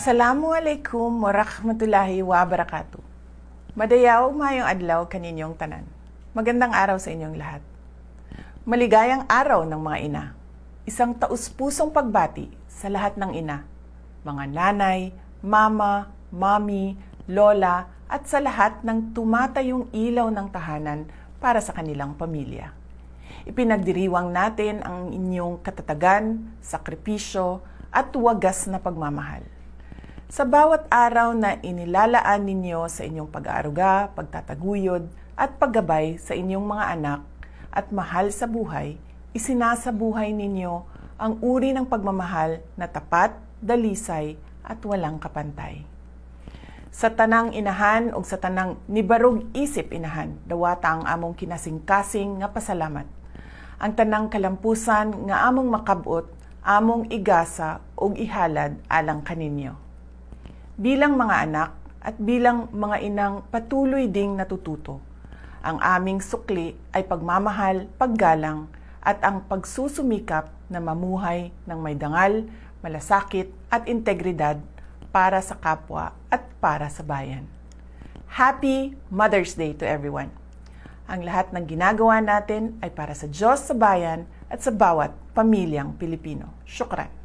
Assalamualaikum warahmatullahi wabarakatuh. Madayaw mayong adlaw kaninyong tanan. Magandang araw sa inyong lahat. Maligayang araw ng mga ina. Isang taus-pusong pagbati sa lahat ng ina, mga nanay, mama, mami, lola, at sa lahat ng tumatayong ilaw ng tahanan para sa kanilang pamilya. Ipinagdiriwang natin ang inyong katatagan, sakripisyo, at wagas na pagmamahal. Sa bawat araw na inilalaan ninyo sa inyong pag-aaruga, pagtataguyod, at paggabay sa inyong mga anak at mahal sa buhay, isinasabuhay ninyo ang uri ng pagmamahal na tapat, dalisay, at walang kapantay. Sa tanang inahan o sa tanang nibarog isip inahan, dawata ang among kinasing-kasing nga pasalamat. Ang tanang kalampusan nga among makabot, among igasa o ihalad alang kaninyo. Bilang mga anak at bilang mga inang patuloy ding natututo, ang aming sukli ay pagmamahal, paggalang at ang pagsusumikap na mamuhay ng may dangal, malasakit at integridad para sa kapwa at para sa bayan. Happy Mother's Day to everyone! Ang lahat ng ginagawa natin ay para sa Diyos, sa bayan at sa bawat pamilyang Pilipino. Syukran!